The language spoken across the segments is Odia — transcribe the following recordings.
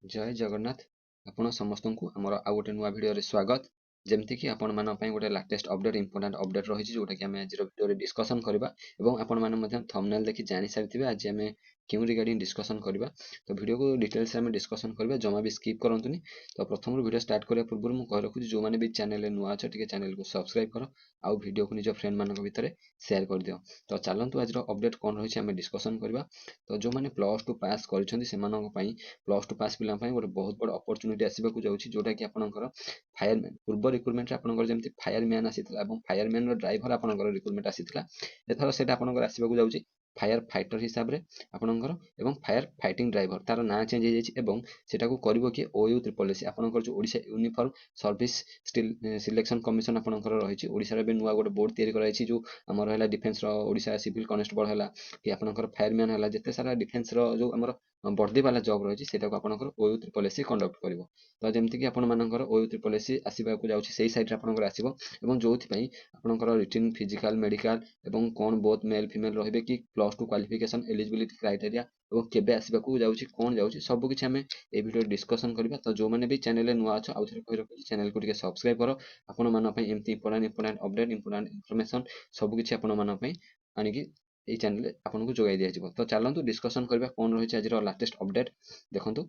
जय जगन्नाथ आपण समस्तଙ୍କୁ ଆମର ଆଉ ଗୋଟେ ନୂଆ ଭିଡିଓରେ ସ୍ୱାଗତ। ଯେମିତି କି ଆପଣ ମାନଙ୍କ ପାଇଁ ଗୋଟେ ଲାଟେଷ୍ଟ ଅପଡେଟ୍ ଇମ୍ପୋର୍ଟାଣ୍ଟ ଅପଡେଟ୍ ରହିଛି ଯୋଉଟା କି ଆମେ ଆଜିର ଭିଡିଓରେ ଡିସ୍କସନ କରିବା ଏବଂ ଆପଣ ମାନେ ମଧ୍ୟ ଥମ୍ବନେଲ ଦେଖି ଜାଣି ସାରିଥିବେ ଆଜି ଆମେ କେଉଁ ରିଗାର୍ଡିଂ ଡିସ୍କସନ କରିବା। ତ ଭିଡିଓକୁ ଡିଟେଲ୍ସ ଆମେ ଡିସ୍କସନ କରିବା, ଜମା ବି ସ୍କିପ୍ କରନ୍ତୁନି। ତ ପ୍ରଥମରୁ ଭିଡିଓ ଷ୍ଟାର୍ଟ କରିବା ପୂର୍ବରୁ ମୁଁ କହି ରଖୁଛି ଯୋଉମାନେ ବି ଚ୍ୟାନେଲରେ ନୂଆ ଅଛ ଟିକେ ଚ୍ୟାନେଲକୁ ସବସ୍କ୍ରାଇବ କର ଆଉ ଭିଡିଓକୁ ନିଜ ଫ୍ରେଣ୍ଡ ମାନଙ୍କ ଭିତରେ ସେୟାର କରିଦିଅ। ତ ଚାଲନ୍ତୁ ଆଜିର ଅପଡେଟ୍ କ'ଣ ରହିଛି ଆମେ ଡିସ୍କସନ କରିବା। ତ ଯୋଉମାନେ +2 ପାସ୍ କରିଛନ୍ତି ସେମାନଙ୍କ ପାଇଁ +2 ପାସ୍ ପିଲାଙ୍କ ପାଇଁ ଗୋଟେ ବହୁତ ବଡ଼ ଅପରଚ୍ୟୁନିଟି ଆସିବାକୁ ଯାଉଛି ଯୋଉଟା କି ଆପଣଙ୍କର ଫାୟାରମ୍ୟାନ୍ ପୂର୍ବ ରିକ୍ରୁଟମେଣ୍ଟରେ ଆପଣଙ୍କର ଯେମିତି ଫାୟାରମ୍ୟାନ୍ ଆସିଥିଲା ଏବଂ ଫାୟାରମ୍ୟାନର ଡ୍ରାଇଭର ଆପଣଙ୍କର ରିକ୍ରୁଟମେଣ୍ଟ ଆସିଥିଲା, ଏଥର ସେଇଟା ଆପଣଙ୍କର ଆସିବାକୁ ଯାଉଛି ଫାୟାର ଫାଇଟର ହିସାବରେ ଆପଣଙ୍କର ଏବଂ ଫାୟାର ଫାଇଟିଂ ଡ୍ରାଇଭର ତାର ନାଁ ଚେଞ୍ଜ ହେଇଯାଇଛି ଏବଂ ସେଟାକୁ କରିବ କିଏ OU3SC ଆପଣଙ୍କର ଯେଉଁ Odisha uniform service selection commission ଆପଣଙ୍କର ରହିଛି। ଓଡ଼ିଶାର ଏବେ ନୂଆ ଗୋଟେ ବୋର୍ଡ ତିଆରି କରାଯାଇଛି ଯେଉଁ ଆମର ହେଲା ଡିଫେନ୍ସର ଓଡ଼ିଶା ସିଭିଲ କନେଷ୍ଟବଳ ହେଲା କି ଆପଣଙ୍କର ଫାୟାରମ୍ୟାନ୍ ହେଲା, ଯେତେ ସାରା ଡିଫେନ୍ସର ଯେଉଁ ଆମର ବର୍ଦ୍ଦି ବାଲା ଜବ୍ ରହିଛି ସେଇଟାକୁ ଆପଣଙ୍କର OU3SC କଣ୍ଡକ୍ଟ କରିବ। ତ ଯେମିତିକି ଆପଣମାନଙ୍କର OU3SC ଆସିବାକୁ ଯାଉଛି ସେଇ ସାଇଡ଼ରେ ଆପଣଙ୍କର ଆସିବ ଏବଂ ଯେଉଁଥିପାଇଁ ଆପଣଙ୍କର ରିଟିନ୍ ଫିଜିକାଲ ମେଡ଼ିକାଲ ଏବଂ କ'ଣ ବୋଥ୍ ମେଲ୍ ଫିମେଲ୍ ରହିବେ କି +2 କ୍ୱାଲିଫିକେସନ୍ ଏଲିଜିବିଲିଟି କ୍ରାଇଟେରିଆ ଏବଂ କେବେ ଆସିବାକୁ ଯାଉଛି କ'ଣ ଯାଉଛି ସବୁକିଛି ଆମେ এই ଭିଡ଼ିଓରେ ଡିସ୍କସନ୍ କରିବା। ତ ଯେଉଁମାନେ ବି ଚ୍ୟାନେଲରେ ନୂଆ ଅଛ ଆଉଥରେ କହି ରଖୁଛି ଚ୍ୟାନେଲକୁ ଟିକେ ସବସ୍କ୍ରାଇବ କର। ଆପଣମାନଙ୍କ ପାଇଁ ଏମିତି ଇମ୍ପୋର୍ଟାଣ୍ଟ ଅପଡେଟ୍ ଇମ୍ପୋର୍ଟାଣ୍ଟ ଇନଫର୍ମେସନ୍ ସବୁକିଛି ଆପଣମାନଙ୍କ ପାଇଁ ଆଣିକି এই ଚ୍ୟାନେଲରେ ଆପଣଙ୍କୁ ଯୋଗାଇ ଦିଆଯିବ। ତ ଚାଲନ୍ତୁ ଡିସ୍କସନ୍ କରିବା କ'ଣ ରହିଛି ଆଜିର ଲାଟେଷ୍ଟ ଅପଡେଟ୍। ଦେଖନ୍ତୁ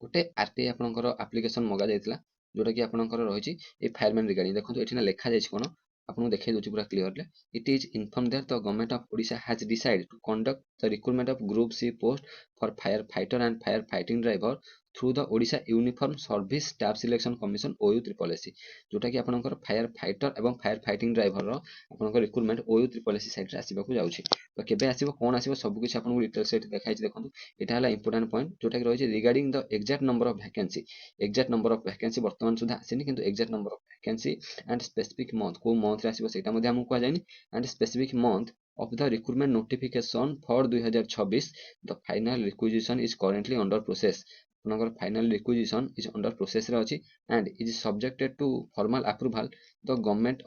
ଗୋଟେ RTI ଆପଣଙ୍କର ଆପ୍ଲିକେସନ ମଗାଯାଇଥିଲା ଯୋଉଟା କି ଆପଣଙ୍କର ରହିଛି এই ଫାୟାରମ୍ୟାନ୍ ରିଗାର୍ଡିଂ। ଦେଖନ୍ତୁ ଏଠି ନା ଲେଖାଯାଇଛି କ'ଣ, ଆପଣଙ୍କୁ ଦେଖାଇ ଦେଉଛି ପୁରା clearly. It is inform that the government of Odisha has decided to conduct the recruitment of group C post for fire fighter and fire fighting driver through the Odisha uniform service staff selection commission OU3SC जोटाकि आपंकर फायर फाइटर और फायर फाइटिंग ड्राइवर आपंकर रिक्रुटमेंट OU3SC साइड आसवाक जाऊँगी। तो केबे आसिबो कौन आसिबो सबकिछि आपको डिटेल्स एठी देखाइछि। देखंतु एटा हला इंपोर्टेंट पॉइंट जोटा कि रहिछि regarding the exact number of vacancy. Exact number of vacancy वर्तमान सुधा आसिनि किंतु exact number of vacancy and specific month को मंथ रे आसिबो सेटा मध्ये हमकु कह जायनि and specific month of the recruitment notification for 2026 the final requisition is currently under process। ଆପଣଙ୍କର final requisition is under process ରେ ଅଛି and is subjected to formal approval the government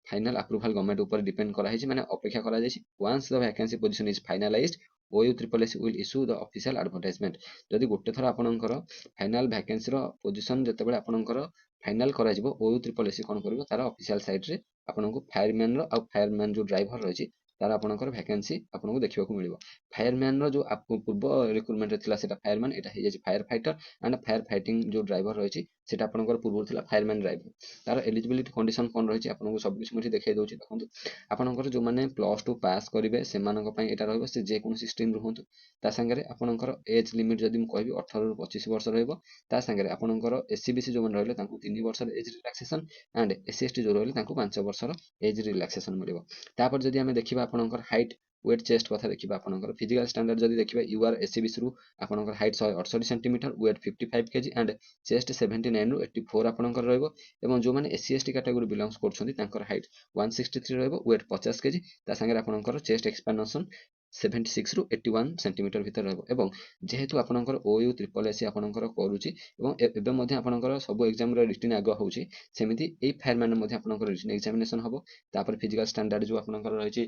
final approval government ଉପରେ depend କରାହେଇଛି ମାନେ ଅପେକ୍ଷା କରାଯାଇଛି। once the vacancy position is finalized OU3SC will issue the official advertisement। ଯଦି ଗୋଟେ ଥର ଆପଣଙ୍କର ଫାଇନାଲ ଭ୍ୟାକେନ୍ସିର ପୋଜିସନ ଯେତେବେଳେ ଆପଣଙ୍କର ଫାଇନାଲ କରାଯିବ OU3SC କ'ଣ କରିବ ତାର ଅଫିସିଆଲ ସାଇଟ୍ରେ ଆପଣଙ୍କୁ ଫାୟାରମ୍ୟାନର ଆଉ ଫାୟାରମ୍ୟାନ ଯେଉଁ ଡ୍ରାଇଭର ରହିଛି ତାର ଆପଣଙ୍କର ଭ୍ୟାକେନ୍ସି ଆପଣଙ୍କୁ ଦେଖିବାକୁ ମିଳିବ। ଫାୟାରମ୍ୟାନର ଯେଉଁ ପୂର୍ବ ରିକ୍ରୁଟମେଣ୍ଟରେ ଥିଲା ସେଟା ଫାୟାରମ୍ୟାନ, ଏଟା ହେଇଯାଇଛି fire fighter and fire fighting ଯେଉଁ ଡ୍ରାଇଭର ରହିଛି ସେଟା ଆପଣଙ୍କର ପୂର୍ବରୁ ଥିଲା ଫାୟାରମ୍ୟାନ ଡ୍ରାଇଭର। ତାର ଏଲିଜିବିଲିଟି କଣ୍ଡିସନ କ'ଣ ରହିଛି ଆପଣଙ୍କୁ ସବୁକିଛି ମୁଁ ଏଠି ଦେଖାଇ ଦେଉଛି। ଦେଖନ୍ତୁ ଆପଣଙ୍କର ଯେଉଁମାନେ +2 ପାସ୍ କରିବେ ସେମାନଙ୍କ ପାଇଁ ଏଇଟା ରହିବ, ସେ ଯେକୌଣସି ଷ୍ଟ୍ରିମ୍ରୁ ହୁଅନ୍ତୁ। ତା ସାଙ୍ଗରେ ଆପଣଙ୍କର ଏଜ୍ ଲିମିଟ୍ ଯଦି ମୁଁ କହିବି 18ରୁ 25 ବର୍ଷ ରହିବ। ତା ସାଙ୍ଗରେ ଆପଣଙ୍କର SC BC ଯେଉଁମାନେ ରହିଲେ ତାଙ୍କୁ 3 ବର୍ଷର age relaxation and SC ST ଯେଉଁ ରହିଲେ ତାଙ୍କୁ 5 ବର୍ଷର ଏଜ୍ ରିଲାକ୍ସେସନ୍ ମିଳିବ। ତାପରେ ଯଦି ଆମେ ଦେଖିବା ଆପଣଙ୍କର ହାଇଟ୍ ୱେଟ୍ ଚେଷ୍ଟ କଥା ଦେଖିବା, ଆପଣଙ୍କର ଫିଜିକାଲ ଷ୍ଟାଣ୍ଡାର୍ଡ ଯଦି ଦେଖିବା UR SC BCରୁ ଆପଣଙ୍କର height 168 centimetre, weight 55 kg and chest 79ରୁ 84 ଆପଣଙ୍କର ରହିବ। ଏବଂ ଯେଉଁମାନେ SC ST କାଟାଗୋରୀ ବିଲଙ୍ଗସ୍ କରୁଛନ୍ତି ତାଙ୍କର ହାଇଟ୍ 163 ରହିବ, ୱେଟ୍ 50 kg, ତା ସାଙ୍ଗରେ ଆପଣଙ୍କର ଚେଷ୍ଟ ଏକ୍ସପାନ୍ସନ୍ 76ରୁ 81 ସେଣ୍ଟିମିଟର ଭିତରେ ରହିବ। ଏବଂ ଯେହେତୁ ଆପଣଙ୍କର OU3SC ଆପଣଙ୍କର କରୁଛି ଏବଂ ଏବେ ମଧ୍ୟ ଆପଣଙ୍କର ସବୁ ଏକ୍ଜାମର ରିଟିନ୍ ଆଗ ହେଉଛି, ସେମିତି ଏଇ ଫାୟାରମ୍ୟାନରେ ମଧ୍ୟ ଆପଣଙ୍କର ରିଟିନ୍ ଏକ୍ଜାମିନେସନ୍ ହେବ। ତାପରେ ଫିଜିକାଲ ଷ୍ଟାଣ୍ଡାର୍ଡ ଯେଉଁ ଆପଣଙ୍କର ରହିଛି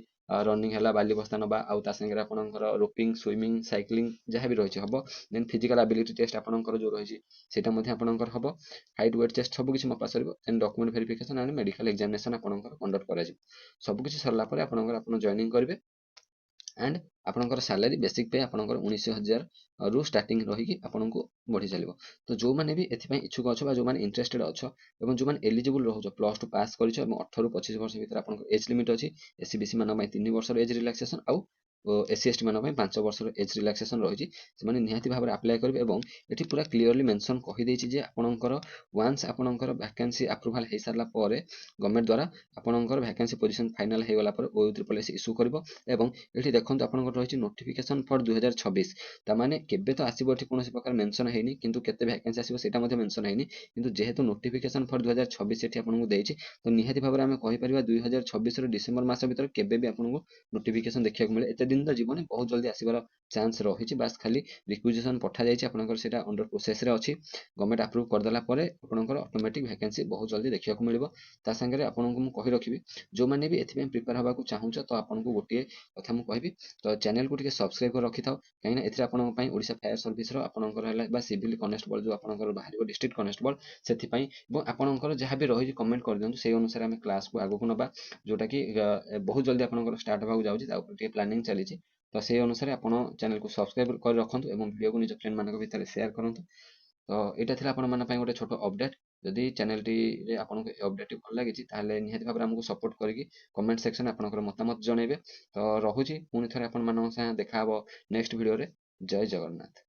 ରନିଂ ହେଲା, ବାଲି ବସ୍ତା ନେବା, ଆଉ ତା ସାଙ୍ଗରେ ଆପଣଙ୍କର ରୋପିଂ ସୁଇମିଂ ସାଇକ୍ଲିଂ ଯାହା ବି ରହିଛି ହେବ। ଦେନ୍ ଫିଜିକାଲ ଆବିଲିଟି ଟେଷ୍ଟ ଆପଣଙ୍କର ଯେଉଁ ରହିଛି ସେଇଟା ମଧ୍ୟ ଆପଣଙ୍କର ହେବ। ହାଇଟ୍ ୱେଟ୍ ଚେଷ୍ଟ ସବୁକିଛି ମପା ସରିବ। Then document verification and medical examination ଆପଣଙ୍କର କଣ୍ଡକ୍ଟ କରାଯିବ। ସବୁକିଛି ସରିଲା ପରେ ଆପଣ ଜଏନିଂ କରିବେ ଆଣ୍ଡ ଆପଣଙ୍କର ସାଲାରୀ ବେସିକ୍ ପେ ଆପଣଙ୍କର 19,000ରୁ ଷ୍ଟାର୍ଟିଂ ରହିକି ଆପଣଙ୍କୁ ବଢ଼ି ଚାଲିବ। ତ ଯେଉଁମାନେ ବି ଏଥିପାଇଁ ଇଚ୍ଛୁକ ଅଛ ବା ଯେଉଁମାନେ ଇଣ୍ଟରେଷ୍ଟେଡ୍ ଅଛ ଏବଂ ଯେଉଁମାନେ ଏଲିଜିବୁଲ୍ ରହୁଛ +2 ପାସ୍ କରିଛ ଏବଂ 18ରୁ 25 ବର୍ଷ ଭିତରେ ଆପଣଙ୍କର ଏଜ୍ ଲିମିଟ୍ ଅଛି। SC BC ମାନଙ୍କ ପାଇଁ 3 ବର୍ଷର ଏଜ୍ ରିଲାକ୍ସେସନ୍ ଆଉ SC ST ମାନଙ୍କ ପାଇଁ 5 ବର୍ଷର ଏଜ୍ ରିଲାକ୍ସେସନ୍ ରହିଛି। ସେମାନେ ନିହାତି ଭାବରେ ଆପ୍ଲାଏ କରିବେ ଏବଂ ଏଠି ପୁରା କ୍ଲିୟରଲି ମେନସନ୍ କହିଦେଇଛି ଯେ ଆପଣଙ୍କର ୱାନ୍ସ ଆପଣଙ୍କର ଭ୍ୟାକେନ୍ସି ଆପ୍ରୁଭାଲ୍ ହେଇସାରିଲା ପରେ ଗଭର୍ଣ୍ଣମେଣ୍ଟ ଦ୍ୱାରା ଆପଣଙ୍କର ଭ୍ୟାକେନ୍ସି ପୋଜିସନ୍ ଫାଇନାଲ୍ ହେଇଗଲା ପରେ OU3SC ଇସ୍ୟୁ କରିବ। ଏବଂ ଏଠି ଦେଖନ୍ତୁ ଆପଣଙ୍କର ରହିଛି ନୋଟିଫିକେସନ୍ ଫର୍ 2026, ତାମାନେ କେବେ ତ ଆସିବ ଏଠି କୌଣସି ପ୍ରକାର ମେନସନ୍ ହେଇନି, କିନ୍ତୁ କେତେ ଭ୍ୟାକେନ୍ସି ଆସିବ ସେଇଟା ମଧ୍ୟ ମେନସନ୍ ହେଇନି। କିନ୍ତୁ ଯେହେତୁ ନୋଟିଫିକେସନ୍ ଫର୍ 2026 ଏଠି ଆପଣଙ୍କୁ ଦେଇଛି, ତ ନିହାତି ଭାବରେ ଆମେ କହିପାରିବା 2026ର ଡିସେମ୍ବର ମାସ ଭିତରେ କେବେ ବି ଆପଣଙ୍କୁ ନୋଟିଫିକେସନ୍ ଦେଖିବାକୁ ମିଳେ। ଏତେ दिन तो जीवन बहुत जल्दी आसबार चान्स रही बास खाली रिक्विजिशन पठा जाइए आपंकर से अंडर प्रोसेस अच्छी गवर्नमेंट आप्रुव करदेला आपंकर ऑटोमेटिक वैकेंसी बहुत जल्दी देखा मिले ता सागर आपको कही रखी जो मैंने भी एथि प्रिपेयर होगा चाहूच तो आपको गोटे कथा मुझे कहि तो चैनल को टी सब्सक्राइब कर रखी था कहीं ए ओडिशा फायर सर्विस आपंकर सिविल कनेस्टेबल जो आपंकर बाहर डिस्ट्रिक्ट कनेस्टेबल से आपंकर जहाँ भी रही कमेंट कर दिखाँ से अनुसार आम क्लास को आगक ना जोटा कि बहुत जल्दी आपंकर स्टार्ट होगा जाऊँगी प्लानिंग चली तो से अनुसार आप चैनल को सब्सक्राइब कर रखुद और वीडियो को निज फ्रेंड मान भितर सेयार करूँ तो यहाँ था गोटे छोट अपडेट जदि चैनल टी आपको अपडेट भल लगी निहत भाव आमको सपोर्ट करके कमेंट सेक्शन आपंकर मतामत जनइबे तो रोचे पुणी थे आप देखा नेक्स्ट वीडियो जय जगन्नाथ।